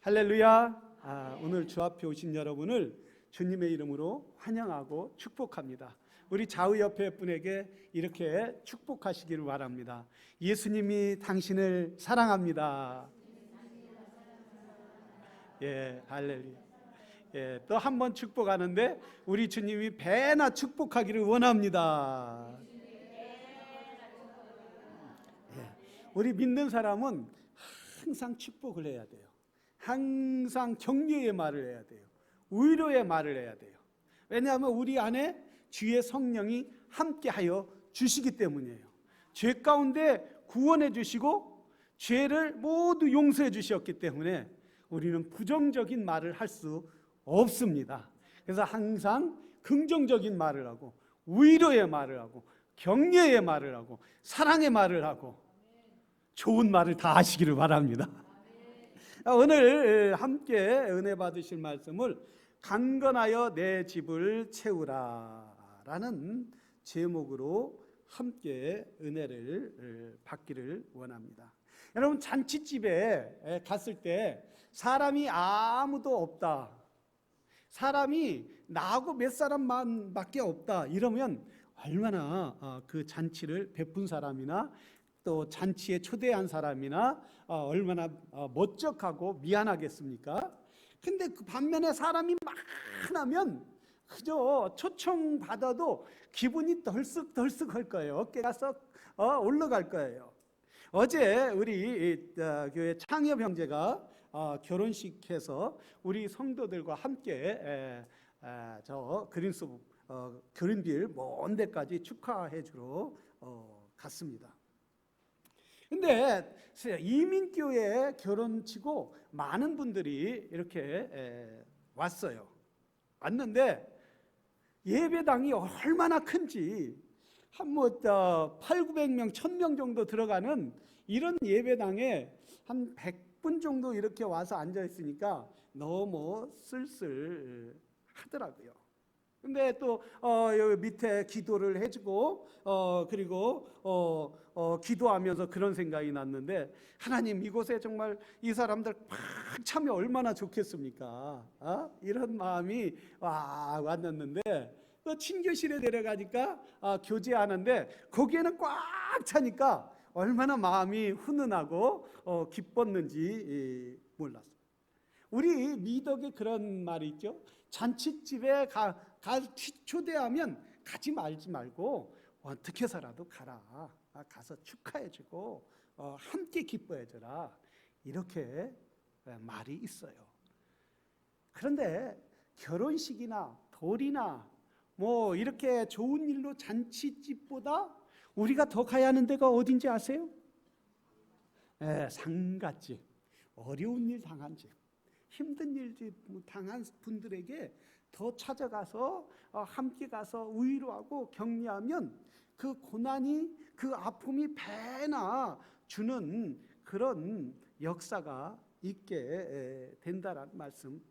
할렐루야. 오늘 주 앞에 오신 여러분을 주님의 이름으로 환영하고 축복합니다. 우리 좌우 옆에 분에게 이렇게 축복하시기를 바랍니다. 예수님이 당신을 사랑합니다. 할렐루야. 또 한 번 축복하는데 우리 주님이 배나 축복하기를 원합니다. 우리 믿는 사람은 항상 축복을 해야 돼요. 항상 격려의 말을 해야 돼요. 위로의 말을 해야 돼요. 왜냐하면 우리 안에 주의 성령이 함께하여 주시기 때문이에요. 죄 가운데 구원해 주시고 죄를 모두 용서해 주셨기 때문에 우리는 부정적인 말을 할 수 없습니다. 그래서 항상 긍정적인 말을 하고 위로의 말을 하고 격려의 말을 하고 사랑의 말을 하고 좋은 말을 다 하시기를 바랍니다. 오늘 함께 은혜 받으실 말씀을 강건하여 내 집을 채우라 라는 제목으로 함께 은혜를 받기를 원합니다. 여러분, 잔치집에 갔을 때 사람이 아무도 없다, 사람이 나하고 몇 사람만 밖에 없다 이러면 얼마나 그 잔치를 베푼 사람이나 또 잔치에 초대한 사람이나 얼마나 멋쩍하고 미안하겠습니까? 근데 그 반면에 사람이 많으면 그저 초청받아도 기분이 덜썩덜썩 할 거예요. 어깨가 썩 올라갈 거예요. 어제 우리 교회 창엽 형제가 결혼식해서 우리 성도들과 함께 저 그린빌 먼 데까지 축하해 주러 갔습니다. 근데 이민교회 결혼치고 많은 분들이 이렇게 왔는데 예배당이 얼마나 큰지 한 800~900명, 1000명 정도 들어가는 이런 예배당에 한 100분 정도 이렇게 와서 앉아 있으니까 너무 쓸쓸 하더라고요. 근데 또 여기 밑에 기도를 해주고 그리고 기도하면서 그런 생각이 났는데, 하나님, 이곳에 정말 이 사람들 팍 차면 얼마나 좋겠습니까? 이런 마음이 왔는데 또 친교실에 내려가니까 교제하는데 거기에는 꽉 차니까 얼마나 마음이 훈훈하고 기뻤는지 몰랐어요. 우리 미덕에 그런 말이 있죠. 잔치집에 초대하면 가지 말고 어떻게 해서라도 가라. 가서 축하해주고 함께 기뻐해줘라. 이렇게 말이 있어요. 그런데 결혼식이나 돌이나 뭐 이렇게 좋은 일로 잔치집보다 우리가 더 가야 하는 데가 어딘지 아세요? 상갓집. 어려운 일 당한 집, 힘든 일 당한 분들에게 더 찾아가서 함께 가서 위로하고 격려하면 그 고난이, 그 아픔이 배나 주는 그런 역사가 있게 된다라는 말씀.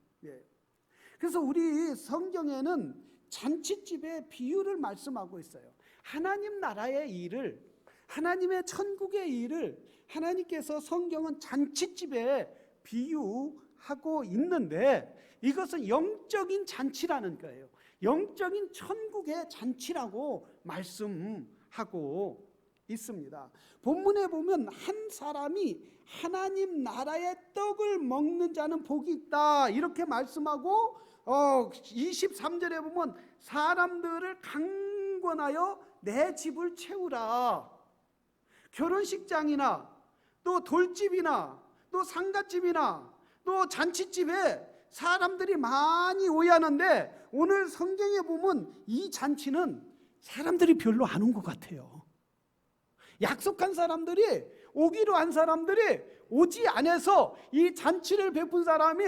그래서 우리 성경에는 잔치집의 비유를 말씀하고 있어요. 하나님 나라의 일을, 하나님의 천국의 일을 하나님께서 성경은 잔치집에 비유하고 있는데 이것은 영적인 잔치라는 거예요. 영적인 천국의 잔치라고 말씀하고 있습니다. 본문에 보면 한 사람이 하나님 나라의 떡을 먹는 자는 복이 있다 이렇게 말씀하고 23절에 보면 사람들을 강권하여 내 집을 채우라. 결혼식장이나 또 돌집이나 또 상갓집이나 또 잔치집에 사람들이 많이 오야하는데 오늘 성경에 보면 이 잔치는 사람들이 별로 안 온 것 같아요. 약속한 사람들이, 오기로 한 사람들이 오지 않아서 이 잔치를 베푼 사람이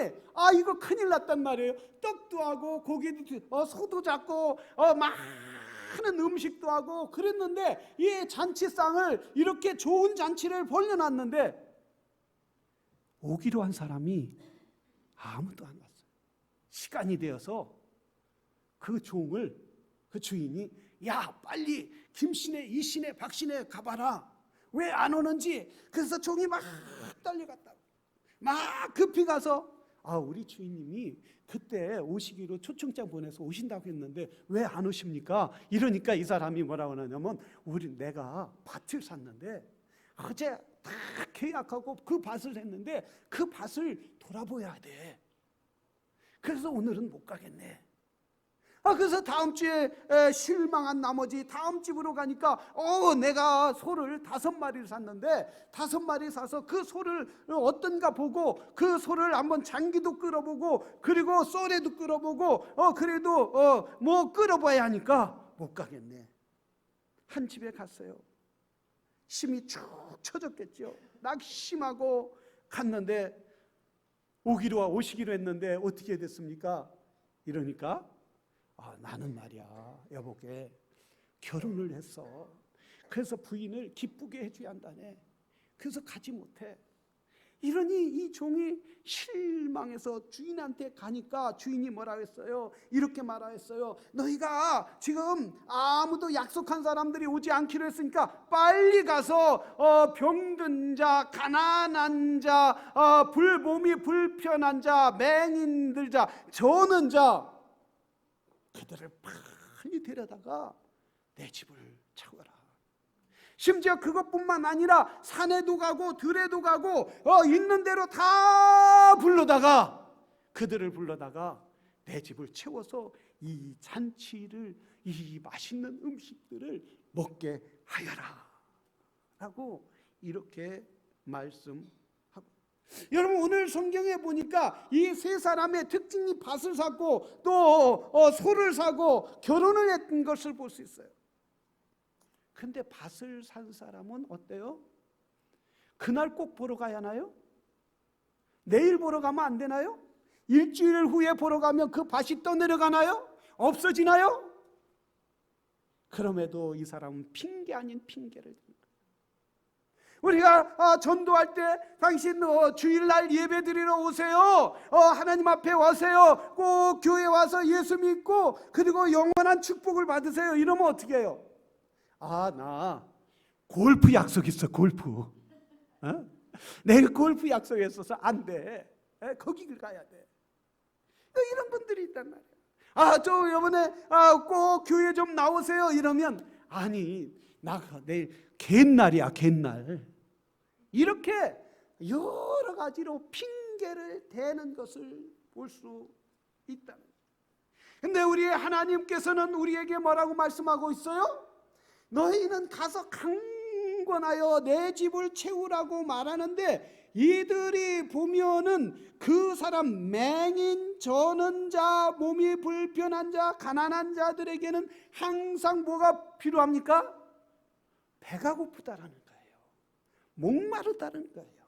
이거 큰일 났단 말이에요. 떡도 하고 고기도 소도 잡고 많은 음식도 하고 그랬는데 이 잔치상을 이렇게 좋은 잔치를 벌려놨는데 오기로 한 사람이 아무도 안 왔어요. 시간이 되어서 그 주인이 야, 빨리 김씨네, 이씨네, 박씨네 가봐라. 왜 안 오는지. 그래서 종이 막 달려갔다고. 막 급히 가서 우리 주인님이 그때 오시기로 초청장 보내서 오신다고 했는데 왜 안 오십니까? 이러니까 이 사람이 뭐라고 하냐면 내가 밭을 샀는데 어제 다 계약하고 그 밭을 했는데 그 밭을 돌아보야 돼. 그래서 오늘은 못 가겠네. 그래서 다음 주에 실망한 나머지 다음 집으로 가니까 내가 소를 5마리를 샀는데 5마리 사서 그 소를 어떤가 보고 그 소를 한번 장기도 끌어보고 그리고 쏘레도 끌어보고 그래도 뭐 끌어봐야 하니까 못 가겠네. 한 집에 갔어요. 힘이 축 처졌겠죠. 낙심하고 갔는데 오시기로 했는데 어떻게 됐습니까? 이러니까 나는 말이야 여보게 결혼을 했어. 그래서 부인을 기쁘게 해줘야 한다네. 그래서 가지 못해. 이러니 이 종이 실망해서 주인한테 가니까 주인이 뭐라 했어요? 이렇게 말하였어요. 너희가 지금 아무도 약속한 사람들이 오지 않기로 했으니까 빨리 가서 병든 자, 가난한 자, 몸이 불편한 자, 맹인들 자, 저는 자 그들을 빨리 데려다가 내 집을 채워라. 심지어 그것뿐만 아니라 산에도 가고 들에도 가고 있는 대로 다 불러다가 그들을 불러다가 내 집을 채워서 이 잔치를 이 맛있는 음식들을 먹게 하여라 라고 이렇게 말씀하고, 여러분 오늘 성경에 보니까 이 세 사람의 특징이 밭을 샀고 또 소를 사고 결혼을 했던 것을 볼 수 있어요. 근데 밭을 산 사람은 어때요? 그날 꼭 보러 가야 하나요? 내일 보러 가면 안 되나요? 일주일 후에 보러 가면 그 밭이 떠내려가나요? 없어지나요? 그럼에도 이 사람은 핑계 아닌 핑계를 듭니다. 우리가 전도할 때 당신 주일날 예배 드리러 오세요. 하나님 앞에 와세요. 꼭 교회 와서 예수 믿고 그리고 영원한 축복을 받으세요. 이러면 어떻게 해요? 나 골프 약속 있어. 골프. 내가 골프 약속했어서 안 돼. 거기를 가야 돼. 이런 분들이 있단 말이에요. 저 이번에 꼭 교회 좀 나오세요. 이러면 아니 나 내일 갯날이야. 갯날. 이렇게 여러 가지로 핑계를 대는 것을 볼 수 있다는 거예요. 근데 우리 하나님께서는 우리에게 뭐라고 말씀하고 있어요? 너희는 가서 강권하여 내 집을 채우라고 말하는데 이들이 보면은 그 사람 맹인, 저는 자, 몸이 불편한 자, 가난한 자들에게는 항상 뭐가 필요합니까? 배가 고프다라는 거예요. 목마르다는 거예요.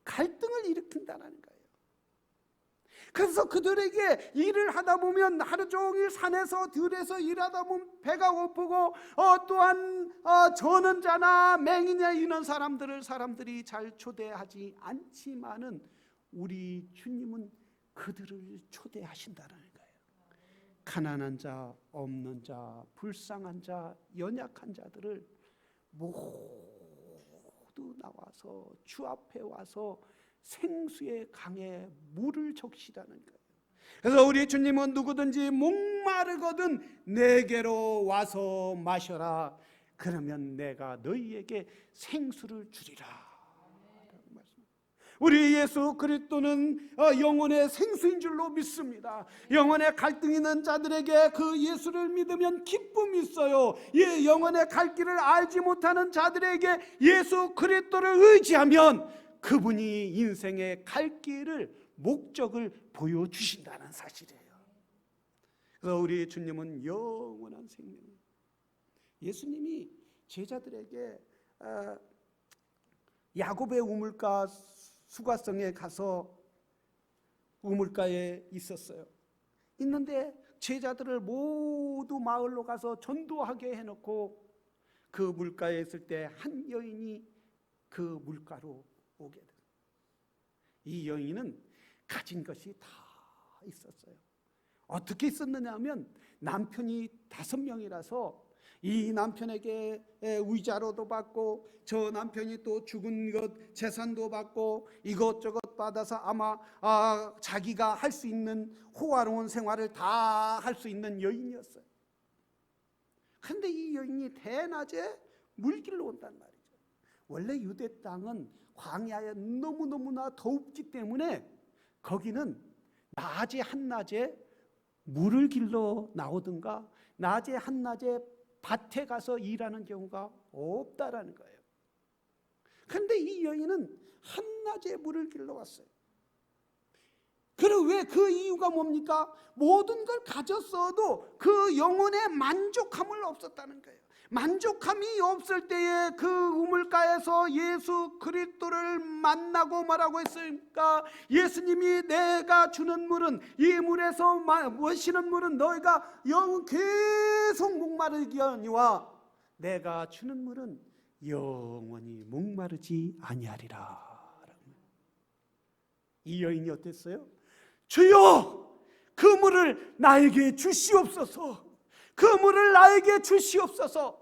갈등을 일으킨다는 거예요. 그래서 그들에게 일을 하다 보면 하루 종일 산에서 들에서 일하다 보면 배가 고프고 또한 저는 자나 맹인이나 이런 사람들이 잘 초대하지 않지만은 우리 주님은 그들을 초대하신다는 거예요. 가난한 자, 없는 자, 불쌍한 자, 연약한 자들을 모두 나와서 주 앞에 와서 생수의 강에 물을 적시라는 거예요. 그래서 우리 주님은 누구든지 목마르거든 내게로 와서 마셔라. 그러면 내가 너희에게 생수를 주리라. 우리 예수 그리스도는 영혼의 생수인 줄로 믿습니다. 영혼의 갈등 있는 자들에게 그 예수를 믿으면 기쁨이 있어요. 영혼의 갈 길을 알지 못하는 자들에게 예수 그리스도를 의지하면 그분이 인생의 갈 길을 목적을 보여주신다는 사실이에요. 그래서 우리 주님은 영원한 생명. 예수님이 제자들에게 야곱의 우물가 수가성에 가서 우물가에 있었어요. 있는데 제자들을 모두 마을로 가서 전도하게 해놓고 그 물가에 있을 때 한 여인이 그 물가로 오게 돼요. 이 여인은 가진 것이 다 있었어요. 어떻게 있었느냐 하면 남편이 5명이라서 이 남편에게 위자료도 받고 저 남편이 또 죽은 것 재산도 받고 이것저것 받아서 아마 자기가 할 수 있는 호화로운 생활을 다 할 수 있는 여인이었어요. 그런데 이 여인이 대낮에 물길로 온단 말이죠. 원래 유대 땅은 광야에 너무너무나 덥기 때문에 거기는 낮에 한낮에 물을 길러 나오든가 낮에 한낮에 밭에 가서 일하는 경우가 없다라는 거예요. 그런데 이 여인은 한낮에 물을 길러 왔어요. 그리고 왜 그 이유가 뭡니까? 모든 걸 가졌어도 그 영혼의 만족함을 없었다는 거예요. 만족함이 없을 때에 그 우물가에서 예수 그리스도를 만나고 뭐라고 했습니까? 예수님이 내가 주는 물은 이 물에서 마시는 물은 너희가 영원 계속 목마르게 하니와 내가 주는 물은 영원히 목마르지 아니하리라. 이 여인이 어땠어요? 주여, 그 물을 나에게 주시옵소서. 그 물을 나에게 주시옵소서.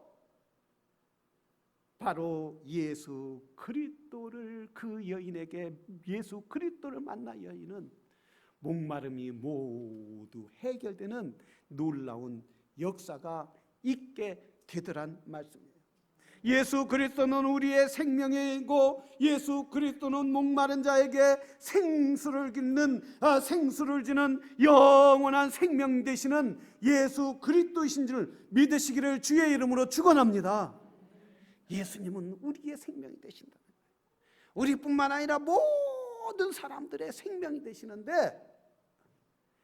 바로 예수 그리스도를 그 여인에게 예수 그리스도를 만난 여인은 목마름이 모두 해결되는 놀라운 역사가 있게 되더란 말씀이에요. 예수 그리스도는 우리의 생명이고 예수 그리스도는 목마른 자에게 생수를 주는 영원한 생명 되시는 예수 그리스도이신 줄 믿으시기를 주의 이름으로 축원합니다. 예수님은 우리의 생명이 되신다. 우리뿐만 아니라 모든 사람들의 생명이 되시는데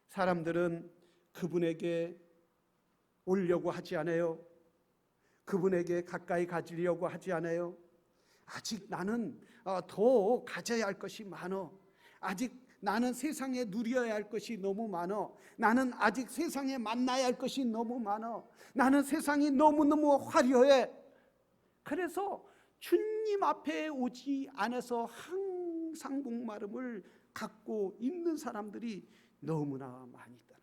사람들은 그분에게 오려고 하지 않아요. 그분에게 가까이 가지려고 하지 않아요. 아직 나는 더 가져야 할 것이 많어. 아직 나는 세상에 누려야 할 것이 너무 많어. 나는 아직 세상에 만나야 할 것이 너무 많어. 나는 세상이 너무너무 화려해. 그래서 주님 앞에 오지 않아서 항상 목마름을 갖고 있는 사람들이 너무나 많이 있다.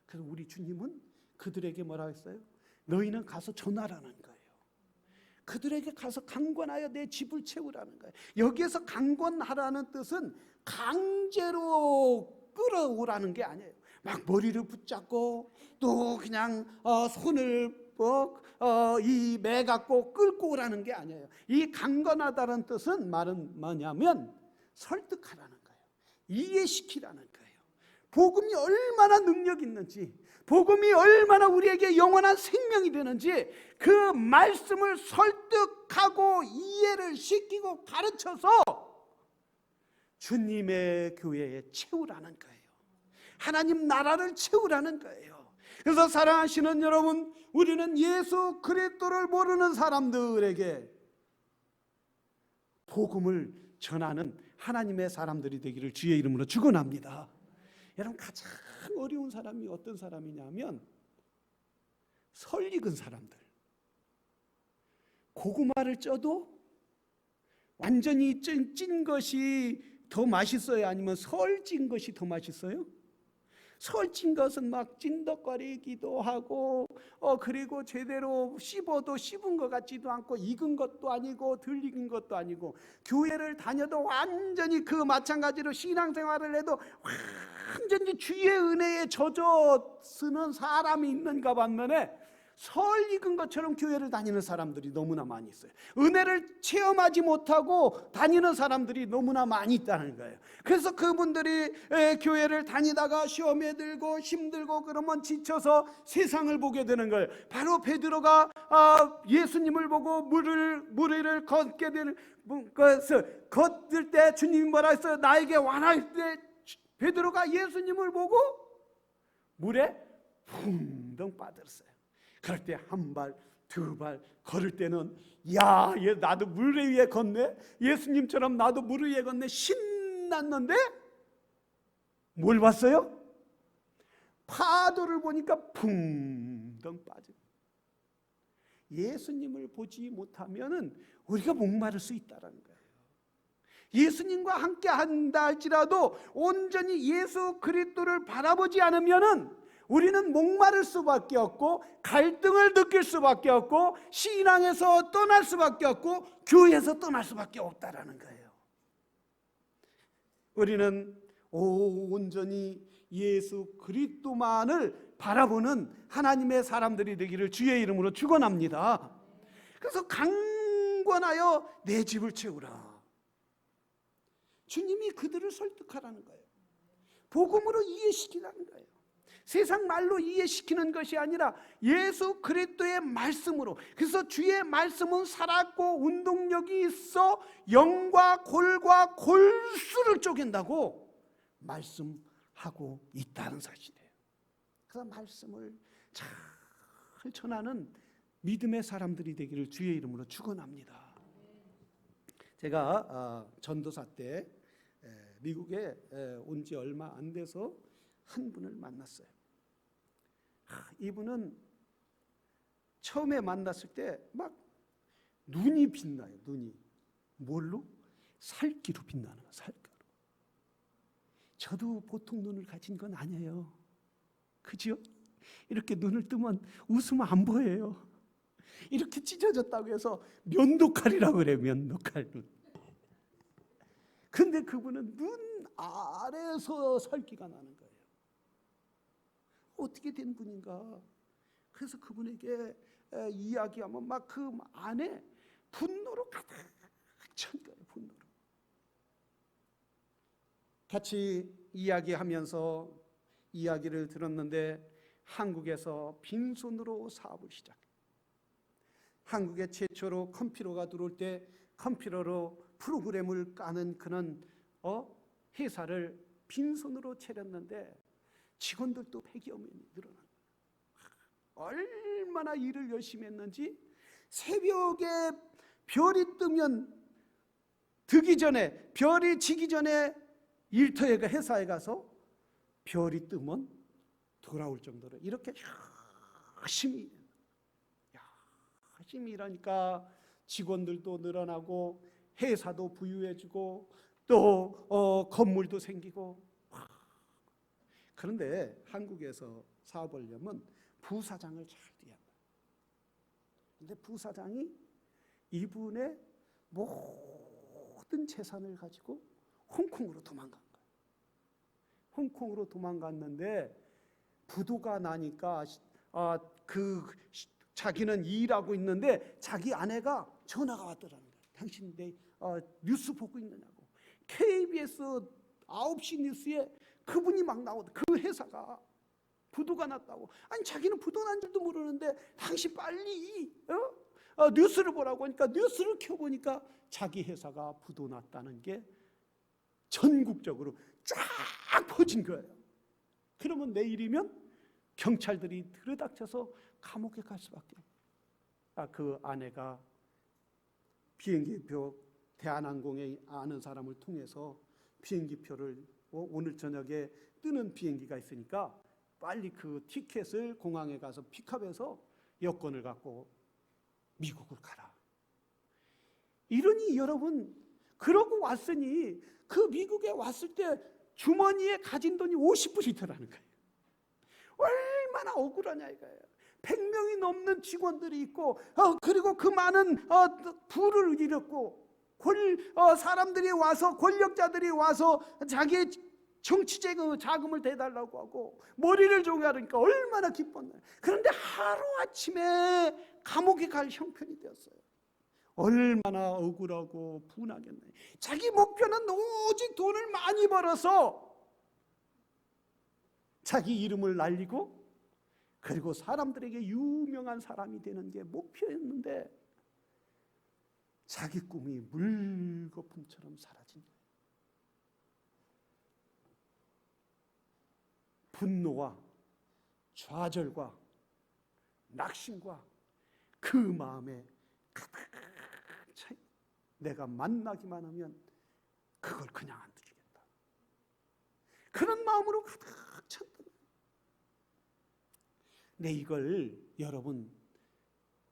그래서 우리 주님은 그들에게 뭐라 했어요? 너희는 가서 전하라는 거예요. 그들에게 가서 강권하여 내 집을 채우라는 거예요. 여기에서 강권하라는 뜻은 강제로 끌어오라는 게 아니에요. 막 머리를 붙잡고 또 그냥 손을 이 매 갖고 끌고 오라는 게 아니에요. 이 강권하다는 뜻은 말은 뭐냐면 설득하라는 거예요. 이해시키라는 거예요. 복음이 얼마나 능력 있는지, 복음이 얼마나 우리에게 영원한 생명이 되는지 그 말씀을 설득하고 이해를 시키고 가르쳐서 주님의 교회에 채우라는 거예요. 하나님 나라를 채우라는 거예요. 그래서 사랑하시는 여러분, 우리는 예수 그리스도를 모르는 사람들에게 복음을 전하는 하나님의 사람들이 되기를 주의 이름으로 축원합니다. 여러분, 가장 어려운 사람이 어떤 사람이냐면 설익은 사람들. 고구마를 쪄도 완전히 찐 것이 더 맛있어요? 아니면 설찐 것이 더 맛있어요? 설친 것은 막 찐덕거리기도 하고 그리고 제대로 씹어도 씹은 것 같지도 않고 익은 것도 아니고 덜 익은 것도 아니고 교회를 다녀도 완전히 그 마찬가지로 신앙생활을 해도 완전히 주의 은혜에 젖어 쓰는 사람이 있는가 반면에 설 익은 것처럼 교회를 다니는 사람들이 너무나 많이 있어요. 은혜를 체험하지 못하고 다니는 사람들이 너무나 많이 있다는 거예요. 그래서 그분들이 교회를 다니다가 시험에 들고 힘들고 그러면 지쳐서 세상을 보게 되는 거예요. 바로 베드로가 예수님을 보고 무리를 걷게 되는 것을 걷을 때 주님이 뭐라 했어요? 나에게 와라. 때 베드로가 예수님을 보고 물에 풍덩 빠졌어요. 그럴 때 한 발, 두 발 걸을 때는 야, 나도 물 위에 걷네. 예수님처럼 나도 물 위에 걷네. 신났는데 뭘 봤어요? 파도를 보니까 풍덩 빠져. 예수님을 보지 못하면은 우리가 목마를 수 있다는 거예요. 예수님과 함께 한다 할지라도 온전히 예수 그리스도를 바라보지 않으면은 우리는 목마를 수밖에 없고 갈등을 느낄 수밖에 없고 신앙에서 떠날 수밖에 없고 교회에서 떠날 수밖에 없다라는 거예요. 우리는 온전히 예수 그리스도만을 바라보는 하나님의 사람들이 되기를 주의 이름으로 축원합니다. 그래서 강권하여 내 집을 채우라. 주님이 그들을 설득하라는 거예요. 복음으로 이해시키라는 거예요. 세상 말로 이해시키는 것이 아니라 예수 그리스도의 말씀으로. 그래서 주의 말씀은 살았고 운동력이 있어 영과 골과 골수를 쪼갠다고 말씀하고 있다는 사실이에요. 그래서 말씀을 잘 전하는 믿음의 사람들이 되기를 주의 이름으로 축원합니다. 제가 전도사 때 미국에 온 지 얼마 안 돼서 한 분을 만났어요. 이분은 처음에 만났을 때 막 눈이 빛나요. 눈이 뭘로? 살기로 빛나는 거예요. 살기로. 저도 보통 눈을 가진 건 아니에요. 그죠? 이렇게 눈을 뜨면 웃으면 안 보여요. 이렇게 찢어졌다고 해서 면도칼이라고 그래요. 면도칼 눈. 근데 그분은 눈 아래에서 살기가 나는 거예요. 어떻게 된 분인가? 그래서 그분에게 이야기하면 막 그 안에 분노로 가득 찬 거예요. 분노로. 같이 이야기하면서 이야기를 들었는데 한국에서 빈손으로 사업을 시작해요. 한국에 최초로 컴퓨터가 들어올 때 컴퓨터로 프로그램을 까는 그런 회사를 빈손으로 차렸는데 직원들도 100여 명이 늘어난 거예요. 얼마나 일을 열심히 했는지 새벽에 별이 뜨면 뜨기 전에 별이 지기 전에 일터에 회사에 가서 별이 뜨면 돌아올 정도로 이렇게 열심히 일하니까 직원들도 늘어나고 회사도 부유해지고 또 건물도 생기고. 그런데 한국에서 사업을 하려면 부사장을 잘 돼야 한다. 그런데 부사장이 이분의 모든 재산을 가지고 홍콩으로 도망간 거예요. 홍콩으로 도망갔는데 부도가 나니까 자기는 일하고 있는데 자기 아내가 전화가 왔더라는 거예요. 당신 내 뉴스 보고 있느냐고. KBS 9시 뉴스에 그분이 막 나오더라고요. 그 회사가 부도가 났다고. 아니 자기는 부도 난 줄도 모르는데 당신 빨리 뉴스를 보라고 하니까 뉴스를 켜보니까 자기 회사가 부도 났다는 게 전국적으로 쫙 퍼진 거예요. 그러면 내일이면 경찰들이 들이닥쳐서 감옥에 갈 수밖에 없어요. 그 아내가 비행기표 대한항공에 아는 사람을 통해서 비행기표를 오늘 저녁에 뜨는 비행기가 있으니까 빨리 그 티켓을 공항에 가서 픽업해서 여권을 갖고 미국을 가라. 이러니 여러분 그러고 왔으니 그 미국에 왔을 때 주머니에 가진 돈이 50불이더라는 거예요. 얼마나 억울하냐 이거예요. 100명이 넘는 직원들이 있고 그리고 그 많은 부를 잃었고 사람들이 와서 권력자들이 와서 자기의 정치 자금을 대달라고 하고 머리를 조개하니까 얼마나 기뻤나요. 그런데 하루아침에 감옥에 갈 형편이 되었어요. 얼마나 억울하고 분하겠나요. 자기 목표는 오직 돈을 많이 벌어서 자기 이름을 날리고 그리고 사람들에게 유명한 사람이 되는 게 목표였는데 자기 꿈이 물거품처럼 사라진 거예요. 분노와 좌절과 낙심과 그 마음에 가득 차. 내가 만나기만 하면 그걸 그냥 안 두겠다. 그런 마음으로 가득 찼던 거예요. 근데 이걸 여러분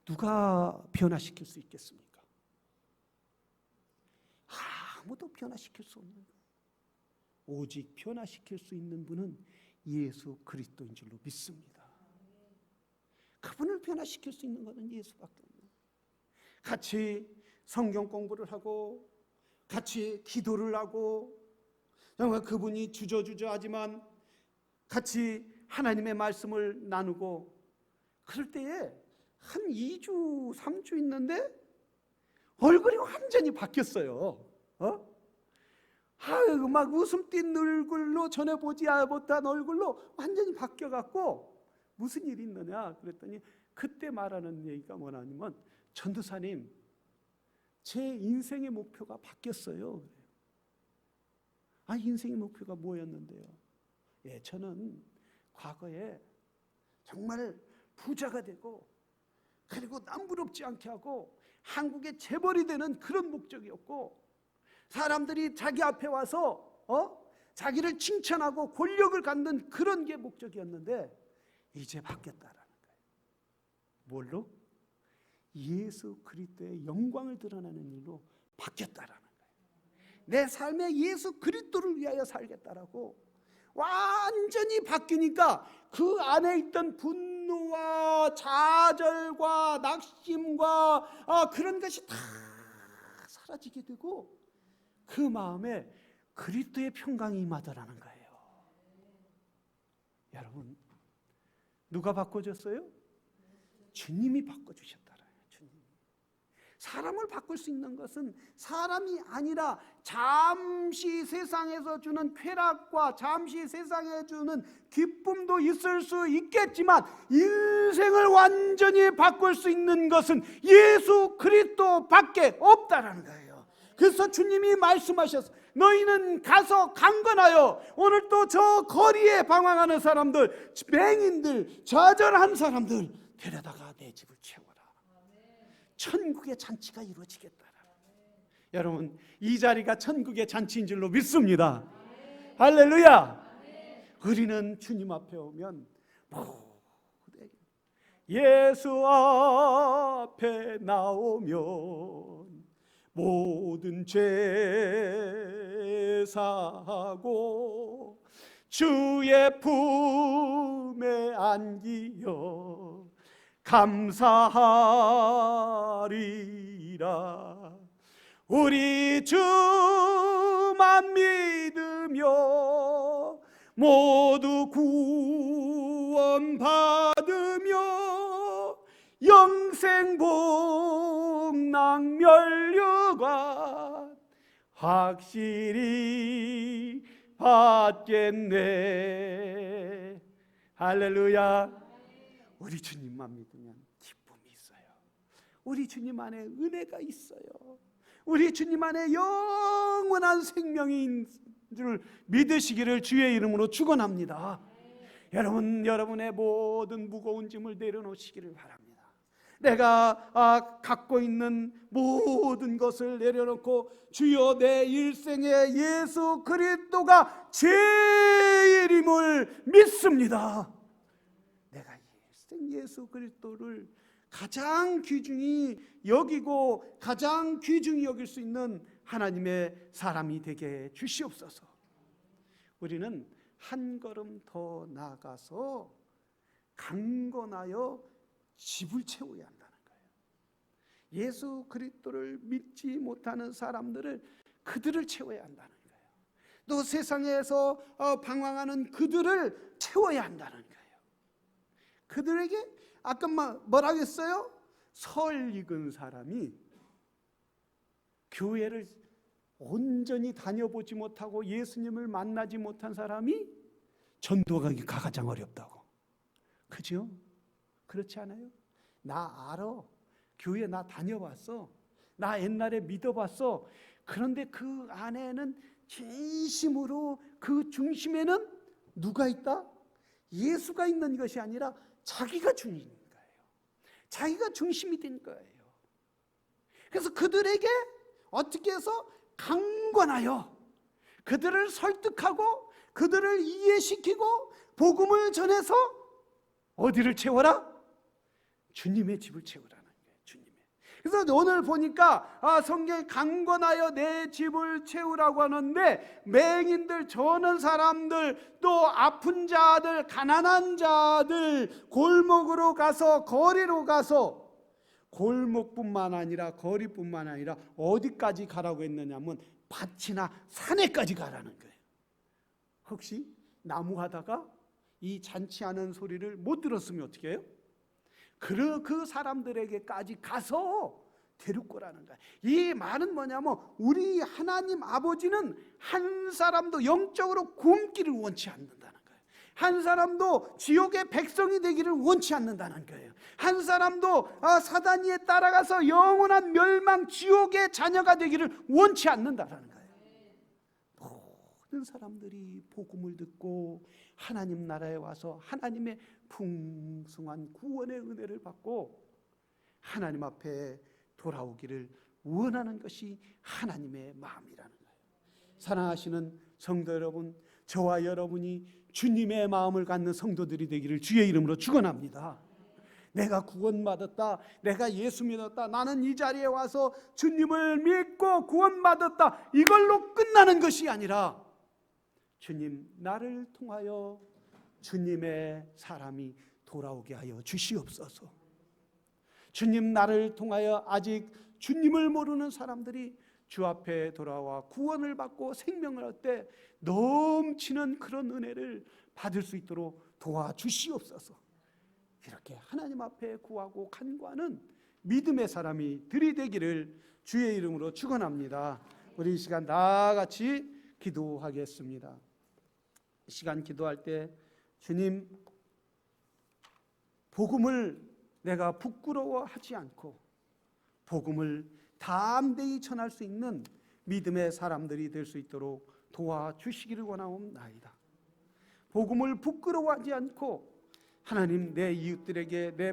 누가 변화시킬 수 있겠습니까? 아무도 변화시킬 수 없는 거예요. 오직 변화시킬 수 있는 분은 예수 그리스도인 줄로 믿습니다. 그분을 변화시킬 수 있는 것은 예수밖에 없는. 같이 성경 공부를 하고 같이 기도를 하고 정말 그분이 주저주저하지만 같이 하나님의 말씀을 나누고 그럴 때에 한 2주 3주 있는데 얼굴이 완전히 바뀌었어요. 막 웃음 띤 얼굴로 전에 보지 못한 얼굴로 완전히 바뀌어갖고 무슨 일이 있느냐 그랬더니 그때 말하는 얘기가 뭐냐면 전도사님 제 인생의 목표가 바뀌었어요. 인생의 목표가 뭐였는데요? 저는 과거에 정말 부자가 되고 그리고 남부럽지 않게 하고 한국의 재벌이 되는 그런 목적이었고 사람들이 자기 앞에 와서 자기를 칭찬하고 권력을 갖는 그런 게 목적이었는데 이제 바뀌었다라는 거예요. 뭘로? 예수 그리스도의 영광을 드러내는 일로 바뀌었다라는 거예요. 내 삶에 예수 그리스도를 위하여 살겠다라고 완전히 바뀌니까 그 안에 있던 분노와 좌절과 낙심과 그런 것이 다 사라지게 되고 그 마음에 그리스도의 평강이 임하더라는 거예요. 여러분 누가 바꿔줬어요? 주님이 바꿔주셨더라고요. 주님이. 사람을 바꿀 수 있는 것은 사람이 아니라 잠시 세상에서 주는 쾌락과 잠시 세상에 주는 기쁨도 있을 수 있겠지만 인생을 완전히 바꿀 수 있는 것은 예수 그리스도밖에 없다라는 거예요. 그래서 주님이 말씀하셨어. 너희는 가서 강건하여 오늘 또 저 거리에 방황하는 사람들, 맹인들, 좌절한 사람들 데려다가 내 집을 채워라. 천국의 잔치가 이루어지겠다. 여러분 이 자리가 천국의 잔치인 줄로 믿습니다. 할렐루야. 우리는 주님 앞에 오면 예수 앞에 나오면 모든 죄 사하고 주의 품에 안기어 감사하리라. 우리 주만 믿으며 모두 구원받으며 영생 복락 면류관 확실히 받겠네. 할렐루야. 우리 주님만 믿으면 기쁨이 있어요. 우리 주님 안에 은혜가 있어요. 우리 주님 안에 영원한 생명이 있는 줄 믿으시기를 주의 이름으로 축원합니다. 여러분의 모든 무거운 짐을 내려놓으시기를 바랍니다. 내가 갖고 있는 모든 것을 내려놓고 주여 내 일생에 예수 그리스도가 제일임을 믿습니다. 내가 일생 예수 그리스도를 가장 귀중히 여기고 가장 귀중히 여길 수 있는 하나님의 사람이 되게 주시옵소서. 우리는 한 걸음 더 나아가서 강건하여 집을 채워야 한다는 거예요. 예수 그리스도를 믿지 못하는 사람들을 그들을 채워야 한다는 거예요. 또 세상에서 방황하는 그들을 채워야 한다는 거예요. 그들에게 아까 뭐라고 했어요? 설 익은 사람이 교회를 온전히 다녀보지 못하고 예수님을 만나지 못한 사람이 전도하기가 가장 어렵다고. 그죠? 그렇지 않아요? 나 알아. 교회 나 다녀봤어. 나 옛날에 믿어봤어. 그런데 그 안에는 진심으로 그 중심에는 누가 있다? 예수가 있는 것이 아니라 자기가 중심인 거예요. 자기가 중심이 된 거예요. 그래서 그들에게 어떻게 해서 강권하여 그들을 설득하고 그들을 이해시키고 복음을 전해서 어디를 채워라? 주님의 집을 채우라는 거예요. 주님의. 그래서 오늘 보니까 성경에 강건하여 내 집을 채우라고 하는데, 맹인들, 저는 사람들, 또 아픈 자들, 가난한 자들, 골목으로 가서, 거리로 가서, 골목뿐만 아니라 거리뿐만 아니라 어디까지 가라고 했느냐면 밭이나 산에까지 가라는 거예요. 혹시 나무하다가 이 잔치하는 소리를 못 들었으면 어떻게 해요? 그 사람들에게까지 가서 데리고 오라는 거야. 이 말은 뭐냐면 우리 하나님 아버지는 한 사람도 영적으로 굶기를 원치 않는다는 거예요. 한 사람도 지옥의 백성이 되기를 원치 않는다는 거예요. 한 사람도 사단이에 따라가서 영원한 멸망 지옥의 자녀가 되기를 원치 않는다는 거예요. 모든 사람들이 복음을 듣고 하나님 나라에 와서 하나님의 풍성한 구원의 은혜를 받고 하나님 앞에 돌아오기를 원하는 것이 하나님의 마음이라는 거예요. 사랑하시는 성도 여러분, 저와 여러분이 주님의 마음을 갖는 성도들이 되기를 주의 이름으로 축원합니다. 내가 구원받았다, 내가 예수 믿었다, 나는 이 자리에 와서 주님을 믿고 구원받았다, 이걸로 끝나는 것이 아니라 주님, 나를 통하여 주님의 사람이 돌아오게 하여 주시옵소서. 주님, 나를 통하여 아직 주님을 모르는 사람들이 주 앞에 돌아와 구원을 받고 생명을 얻되 넘치는 그런 은혜를 받을 수 있도록 도와주시옵소서. 이렇게 하나님 앞에 구하고 간구하는 믿음의 사람이 들이되기를 주의 이름으로 축원합니다. 우리 이 시간 다 같이 기도하겠습니다. 이 시간 기도할 때 주님, 복음을 내가 부끄러워하지 않고 복음을 담대히 전할 수 있는 믿음의 사람들이 될 수 있도록 도와주시기를 원하옵나이다. 복음을 부끄러워하지 않고 하나님, 내 이웃들에게, 내